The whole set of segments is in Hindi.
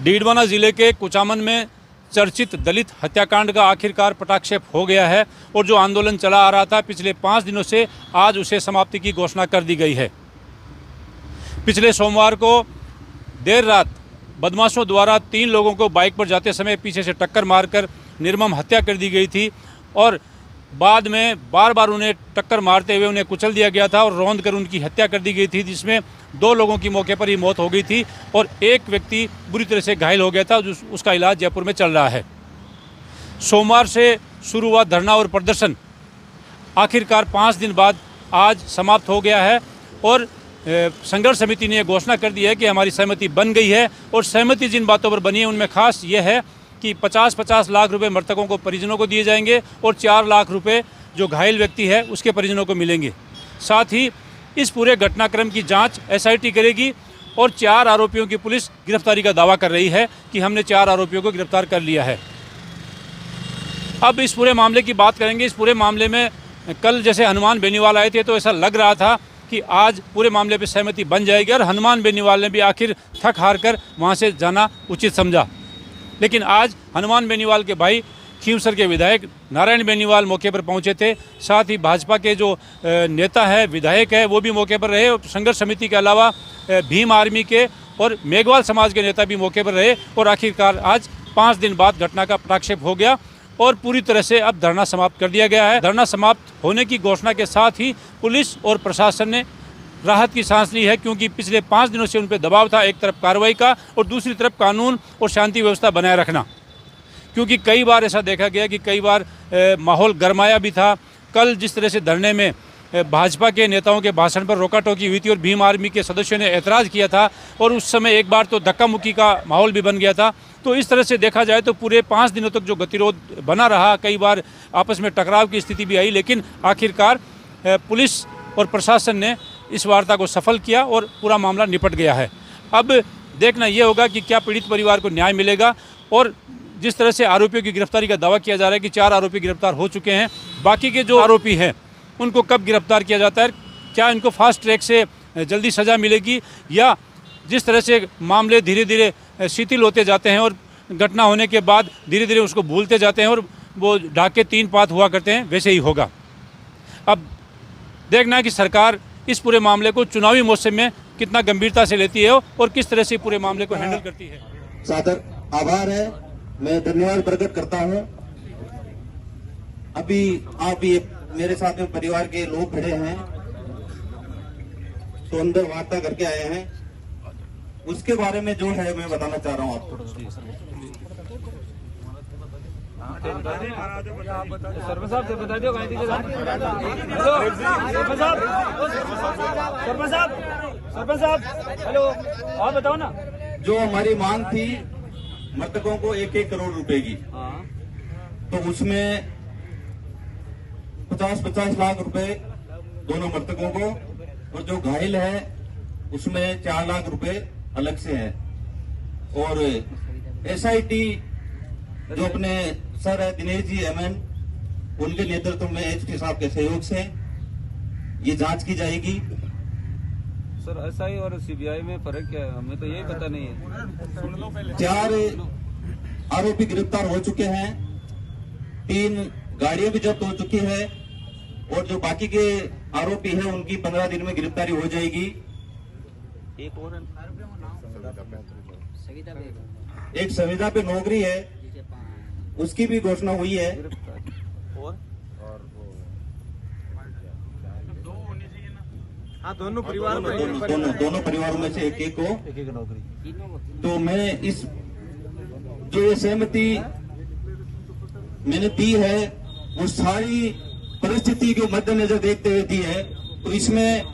डीडवाना जिले के कुचामन में चर्चित दलित हत्याकांड का आखिरकार पटाक्षेप हो गया है और जो आंदोलन चला आ रहा था पिछले 5 दिनों से आज उसे समाप्ति की घोषणा कर दी गई है। पिछले सोमवार को देर रात बदमाशों द्वारा 3 लोगों को बाइक पर जाते समय पीछे से टक्कर मारकर निर्मम हत्या कर दी गई थी और बाद में बार बार उन्हें टक्कर मारते हुए उन्हें कुचल दिया गया था और रौंद कर उनकी हत्या कर दी गई थी, जिसमें 2 लोगों की मौके पर ही मौत हो गई थी और एक व्यक्ति बुरी तरह से घायल हो गया था, उसका इलाज जयपुर में चल रहा है। सोमवार से शुरू हुआ धरना और प्रदर्शन आखिरकार 5 दिन बाद आज समाप्त हो गया है और संघर्ष समिति ने घोषणा कर दी है कि हमारी सहमति बन गई है और सहमति जिन बातों पर बनी है उनमें खास ये है कि 50-50 लाख रुपए मृतकों को परिजनों को दिए जाएंगे और 4 लाख रुपए जो घायल व्यक्ति है उसके परिजनों को मिलेंगे। साथ ही इस पूरे घटनाक्रम की जांच SIT करेगी और 4 आरोपियों की पुलिस गिरफ्तारी का दावा कर रही है कि हमने 4 आरोपियों को गिरफ्तार कर लिया है। अब इस पूरे मामले की बात करेंगे। इस पूरे मामले में कल जैसे हनुमान बेनीवाल आए थे तो ऐसा लग रहा था कि आज पूरे मामले पर सहमति बन जाएगी और हनुमान बेनीवाल ने भी आखिर थक हार कर वहाँ से जाना उचित समझा। लेकिन आज हनुमान बेनीवाल के भाई खींवसर के विधायक नारायण बेनीवाल मौके पर पहुंचे थे। साथ ही भाजपा के जो नेता है, विधायक है, वो भी मौके पर रहे और संघर्ष समिति के अलावा भीम आर्मी के और मेघवाल समाज के नेता भी मौके पर रहे और आखिरकार आज 5 दिन बाद घटना का पटाक्षेप हो गया और पूरी तरह से अब धरना समाप्त कर दिया गया है। धरना समाप्त होने की घोषणा के साथ ही पुलिस और प्रशासन ने राहत की सांस ली है, क्योंकि पिछले 5 दिनों से उन पर दबाव था, एक तरफ कार्रवाई का और दूसरी तरफ कानून और शांति व्यवस्था बनाए रखना। क्योंकि कई बार ऐसा देखा गया कि कई बार माहौल गरमाया भी था। कल जिस तरह से धरने में भाजपा के नेताओं के भाषण पर रोका टोकी हुई थी और भीम आर्मी के सदस्यों ने ऐतराज़ किया था और उस समय एक बार तो धक्का मुक्की का माहौल भी बन गया था। तो इस तरह से देखा जाए तो पूरे 5 दिनों तक जो गतिरोध बना रहा, कई बार आपस में टकराव की स्थिति भी आई, लेकिन आखिरकार पुलिस और प्रशासन ने इस वार्ता को सफल किया और पूरा मामला निपट गया है। अब देखना ये होगा कि क्या पीड़ित परिवार को न्याय मिलेगा और जिस तरह से आरोपियों की गिरफ्तारी का दावा किया जा रहा है कि 4 आरोपी गिरफ्तार हो चुके हैं, बाकी के जो आरोपी हैं उनको कब गिरफ्तार किया जाता है, क्या इनको फास्ट ट्रैक से जल्दी सज़ा मिलेगी या जिस तरह से मामले धीरे धीरे शिथिल होते जाते हैं और घटना होने के बाद धीरे धीरे उसको भूलते जाते हैं और वो ढाके 3 पात हुआ करते हैं, वैसे ही होगा। अब देखना है कि सरकार इस पूरे मामले को चुनावी मौसम में कितना गंभीरता से लेती है और किस तरह से पूरे मामले को हैंडल करती है। सादर आभार है, मैं धन्यवाद प्रकट करता हूं। अभी आप ये मेरे साथ में परिवार के लोग खड़े हैं तो अंदर वार्ता करके आए हैं, उसके बारे में जो है मैं बताना चाह रहा हूं आपको। सरपंच साहब से बता दो। सरपंच साहब हेलो, और बताओ ना। जो हमारी मांग थी मृतकों को 1-1 करोड़ रुपए की, तो उसमें 50-50 लाख रुपए दोनों मृतकों को और जो घायल है उसमें 4 लाख रुपए अलग से है। और SIT जो अपने सर है दिनेश जी MN, उनके नेतृत्व में HP साहब के सहयोग से ये जांच की जाएगी। सर SI और CBI में फर्क क्या है, हमें तो यही पता नहीं है। 4 आरोपी गिरफ्तार हो चुके हैं, 3 गाड़ियां भी जब्त हो चुकी है और जो बाकी के आरोपी हैं उनकी 15 दिन में गिरफ्तारी हो जाएगी। एक संविदा पे नौकरी है, उसकी भी घोषणा हुई है। हाँ, दोनों परिवारों दोनों परिवारों में से एक को नौकरी। तो मैं इस जो ये सहमति मैंने दी है वो सारी परिस्थिति के मद्देनजर देखते हुए दी है, तो इसमें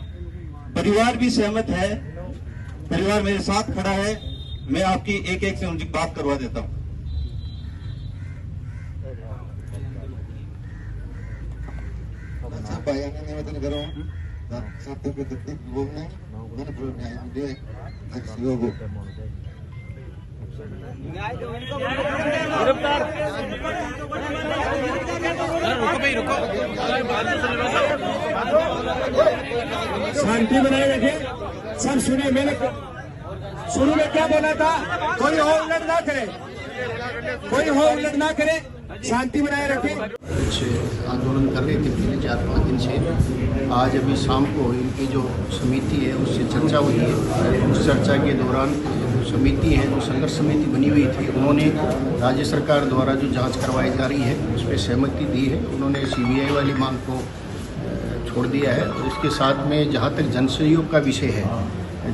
परिवार भी सहमत है, परिवार मेरे साथ खड़ा है। मैं आपकी एक से उनकी बात करवा देता हूं। निवेदन करो शांति बनाए रखें। सब सुनिए, मैंने शुरू में क्या बोला था, कोई हो उल्लड़ ना करे, कोई हो उल्लड़ ना करे, शांति बनाए रखें। कुछ आंदोलन कर रहे थे पिछले 4-5 दिन से। आज अभी शाम को इनकी जो समिति है उससे चर्चा हुई है। उस चर्चा के दौरान समिति है, जो संघर्ष समिति बनी हुई थी, उन्होंने राज्य सरकार द्वारा जो जांच करवाई जा रही है उस पर सहमति दी है। उन्होंने सीबीआई वाली मांग को छोड़ दिया है। और इसके साथ में जहाँ तक जनसहयोग का विषय है,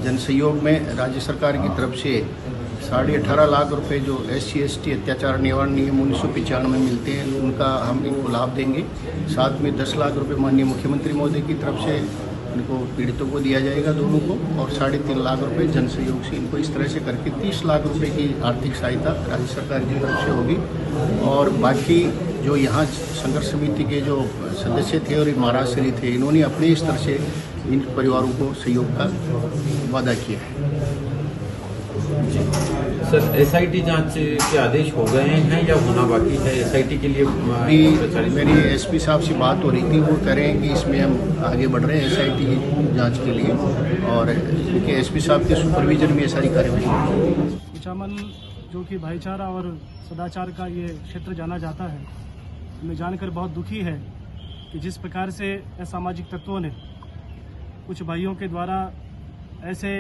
जनसहयोग में राज्य सरकार की तरफ से 18.5 लाख रुपए जो SC/ST अत्याचार निवारण नियम 1995 में मिलते हैं, उनका हम इनको लाभ देंगे। साथ में 10 लाख रुपए माननीय मुख्यमंत्री महोदय की तरफ से इनको पीड़ितों को दिया जाएगा दोनों को, और 3.5 लाख रुपए जन सहयोग से इनको इस तरह से करके 30 लाख रुपए की आर्थिक सहायता राज्य सरकार की तरफ से होगी। और बाकी जो यहाँ संघर्ष समिति के जो सदस्य थे और महाराष्ट्र थे, इन्होंने अपने स्तर से इन परिवारों को सहयोग का वादा किया है। सर, SIT जांच के आदेश हो गए हैं या होना बाकी है? SIT के लिए अभी मेरी SP साहब से बात हो रही थी, वो कह रहे हैं कि इसमें हम आगे बढ़ रहे हैं SIT की जांच के लिए, और इनके SP साहब के सुपरविजन में ये सारी कार्यवाही। कुचामन जो कि भाईचारा और सदाचार का ये क्षेत्र जाना जाता है, हमें जानकर बहुत दुखी है कि जिस प्रकार से असामाजिक तत्वों ने कुछ भाइयों के द्वारा ऐसे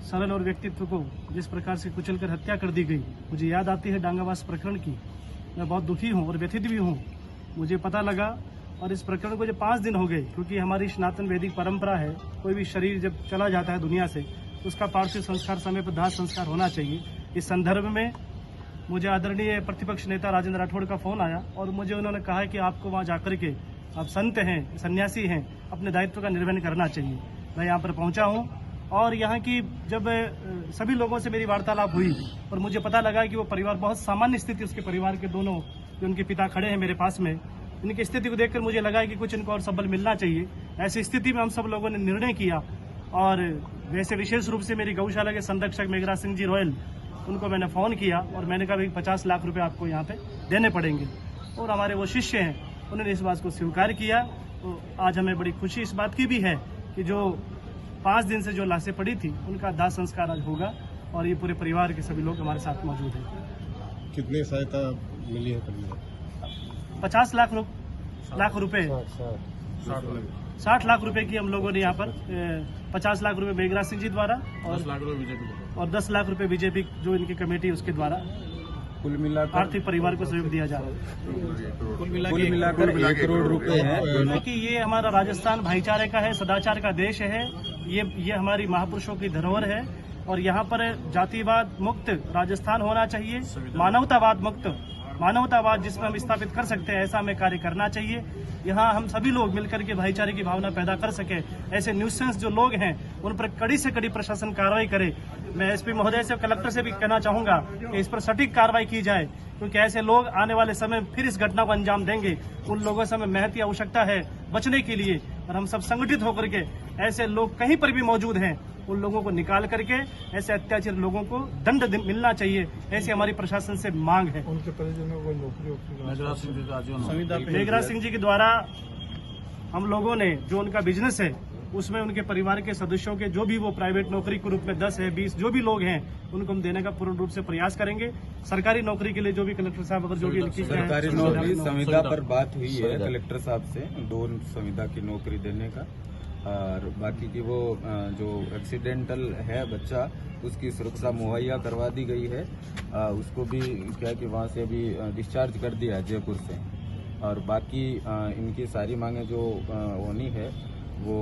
सरल और व्यक्तित्व को जिस प्रकार से कुचलकर हत्या कर दी गई, मुझे याद आती है डांगावास प्रकरण की। मैं बहुत दुखी हूँ और व्यथित भी हूँ। मुझे पता लगा, और इस प्रकरण को जब 5 दिन हो गए, क्योंकि हमारी सनातन वैदिक परंपरा है, कोई भी शरीर जब चला जाता है दुनिया से, उसका पार्थिव संस्कार समय पर दाह संस्कार होना चाहिए। इस संदर्भ में मुझे आदरणीय प्रतिपक्ष नेता राजेंद्र राठौड़ का फोन आया, और मुझे उन्होंने कहा है कि आपको वहाँ जाकर के, आप संत हैं, सन्यासी हैं, अपने दायित्व का निर्वहन करना चाहिए। मैं यहाँ पर पहुँचा हूँ, और यहाँ की जब सभी लोगों से मेरी वार्तालाप हुई और मुझे पता लगा कि वो परिवार बहुत सामान्य स्थिति, उसके परिवार के दोनों जो उनके पिता खड़े हैं मेरे पास में, इनकी स्थिति को देखकर मुझे लगा कि कुछ इनको और सबल मिलना चाहिए। ऐसी स्थिति में हम सब लोगों ने निर्णय किया, और वैसे विशेष रूप से मेरी गौशाला के संरक्षक मेघराज सिंह जी रॉयल, उनको मैंने फ़ोन किया और मैंने कहा भाई 50 लाख रुपये आपको यहाँ पे देने पड़ेंगे, और हमारे वो शिष्य हैं, उन्होंने इस बात को स्वीकार किया। तो आज हमें बड़ी खुशी इस बात की भी है कि जो 5 दिन से जो लाशें पड़ी थी, उनका दाह संस्कार आज होगा, और ये पूरे परिवार के सभी लोग हमारे साथ मौजूद हैं। कितनी सहायता मिली है? 50 लाख रुपए, 60 लाख रुपए की हम लोगों ने यहाँ पर 50 लाख रुपए मेघराज सिंह जी द्वारा और 10 लाख रुपए बीजेपी जो इनकी कमेटी है उसके द्वारा कुल मिलाकर आर्थिक परिवार को सहयोग दिया जा रहा है। कुल मिलाकर 1 करोड़ रुपए हैं। क्योंकि ये हमारा राजस्थान भाईचारे का है, सदाचार का देश है, ये हमारी महापुरुषों की धरोहर है, और यहाँ पर जातिवाद मुक्त राजस्थान होना चाहिए, मानवतावाद जिसमें हम स्थापित कर सकते हैं, ऐसा हमें कार्य करना चाहिए। यहाँ हम सभी लोग मिलकर के भाईचारे की भावना पैदा कर सके। ऐसे न्यूसेंस जो लोग हैं उन पर कड़ी से कड़ी प्रशासन कार्रवाई करे। मैं SP महोदय से, कलेक्टर से भी कहना चाहूंगा कि इस पर सटीक कार्रवाई की जाए, क्योंकि ऐसे लोग आने वाले समय फिर इस घटना को अंजाम देंगे। उन लोगों से हमें महती आवश्यकता है बचने के लिए, और हम सब संगठित होकर के ऐसे लोग कहीं पर भी मौजूद हैं, उन लोगों को निकाल करके ऐसे अत्याचारी लोगों को दंड मिलना चाहिए, ऐसी हमारी प्रशासन से मांग है। उनके परिजनों को नौकरी मेघराज सिंह जी के द्वारा हम लोगों ने जो उनका बिजनेस है उसमें उनके परिवार के सदस्यों के जो भी वो प्राइवेट नौकरी के रूप में 10 है 20 जो भी लोग हैं उनको हम देने का पूर्ण रूप से प्रयास करेंगे। सरकारी नौकरी के लिए जो भी कलेक्टर साहब अगर जो भी इनकी सरकारी नौकरी संविदा पर बात हुई है कलेक्टर साहब से 2 संविदा की नौकरी देने का, और बाकी की वो जो एक्सीडेंटल है बच्चा उसकी सुरक्षा मुहैया करवा दी गई है। उसको भी क्या कि वहाँ से अभी डिस्चार्ज कर दिया है जयपुर से, और बाकी इनकी सारी मांगे जो होनी है वो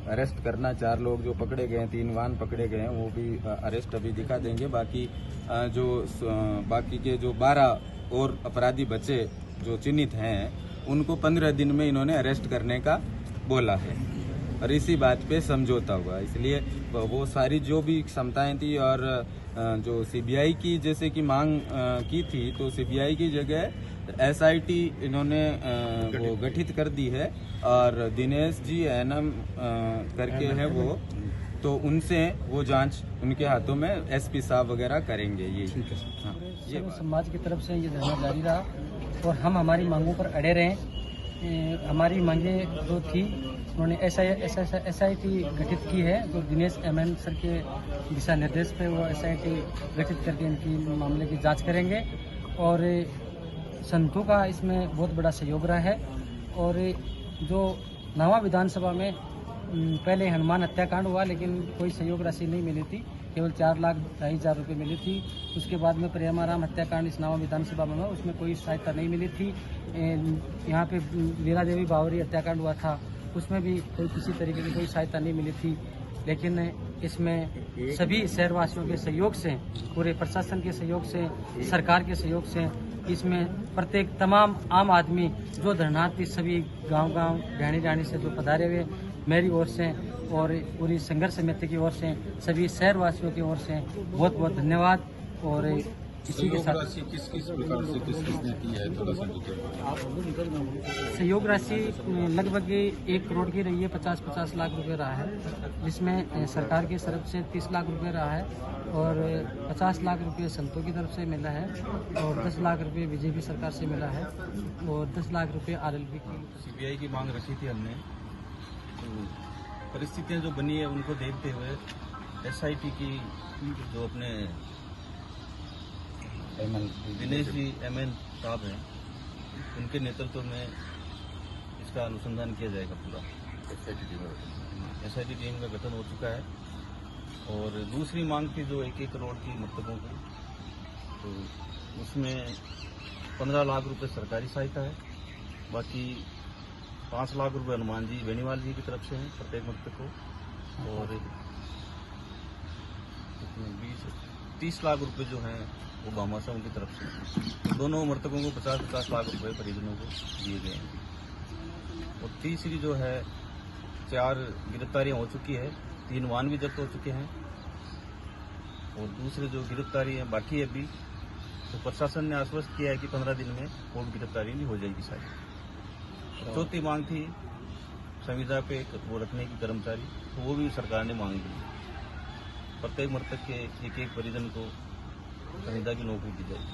अरेस्ट करना, 4 लोग जो पकड़े गए हैं, 3 वाहन पकड़े गए हैं, वो भी अरेस्ट अभी दिखा देंगे। बाकी बाकी के जो 12 और अपराधी बचे जो चिन्हित हैं उनको 15 दिन में इन्होंने अरेस्ट करने का बोला है, और इसी बात पे समझौता हुआ। इसलिए वो सारी जो भी क्षमताएं थी और जो CBI की जैसे कि मांग की थी, तो CBI की जगह SIT इन्होंने वो गठित कर दी है, और दिनेश जी NM करके है वो, तो उनसे वो जांच उनके हाथों में SP साहब वगैरह करेंगे। ये ये समाज की तरफ से ये धरना जारी रहा और हम हमारी मांगों पर अड़े रहे। हमारी मांगे जो थी उन्होंने SIT गठित की है। जो दिनेश MN सर के दिशा निर्देश पे वो SIT गठित करके इनकी मामले की जांच करेंगे। और संतों का इसमें बहुत बड़ा सहयोग रहा है। और जो नवा विधानसभा में पहले हनुमान हत्याकांड हुआ, लेकिन कोई सहयोग राशि नहीं मिली थी, केवल 4,02,500 रुपये मिली थी। उसके बाद में प्रेमाराम हत्याकांड इस नवा विधानसभा में हुआ, उसमें कोई सहायता नहीं मिली थी। यहाँ पे वीरा देवी बावरी हत्याकांड हुआ था, उसमें भी कोई किसी तरीके की कोई सहायता नहीं मिली थी। लेकिन इसमें सभी शहरवासियों के सहयोग से, पूरे प्रशासन के सहयोग से, सरकार के सहयोग से, इसमें प्रत्येक तमाम आम आदमी जो धरनार्थी सभी गांव-गांव ढाणी से जो पधारे हुए, मेरी ओर से और पूरी संघर्ष समिति की ओर से, सभी शहरवासियों की ओर से बहुत बहुत धन्यवाद। और इसी के साथ किस प्रकार से किसने की है, थोड़ा सा सहयोग राशि लगभग 1 करोड़ की रही है। 50-50 लाख रुपए रहा है, जिसमें सरकार की तरफ से 30 लाख रुपए रहा है और 50 लाख रुपए संतों की तरफ से मिला है और 10 लाख रुपए बीजेपी सरकार से मिला है और 10 लाख रुपए RLB की CBI की मांग रखी थी हमने। तो परिस्थितियां जो बनी है उनको देखते हुए SIT की जो अपने दिनेश जी MN साहब हैं, उनके नेतृत्व में इसका अनुसंधान किया जाएगा। पूरा SIT टीम का गठन हो चुका है। और दूसरी मांग थी जो 1-1 करोड़ की मृतकों की, तो उसमें 15 लाख रुपए सरकारी सहायता है, बाकी 5 लाख रुपए हनुमान जी बेनीवाल जी की तरफ से हैं प्रत्येक मृतक को, और 30 लाख रुपए जो हैं वो भामाशाह की तरफ से। दोनों मृतकों को 50-50 लाख रुपए परिजनों को दिए गए हैं। और तीसरी जो है 4 गिरफ्तारियां हो चुकी है, 3 वाहन भी जब्त हो चुके हैं और दूसरे जो गिरफ्तारी है बाकी है अभी, तो प्रशासन ने आश्वस्त किया है कि 15 दिन में कोर्ट गिरफ्तारी भी हो जाएगी सारी। चौथी मांग थी संविदा पे वो रखने की कर्मचारी, तो वो भी सरकार ने मांग ली। प्रत्येक मृतक के एक परिजन को संविदा की नौकरी दी जाएगी।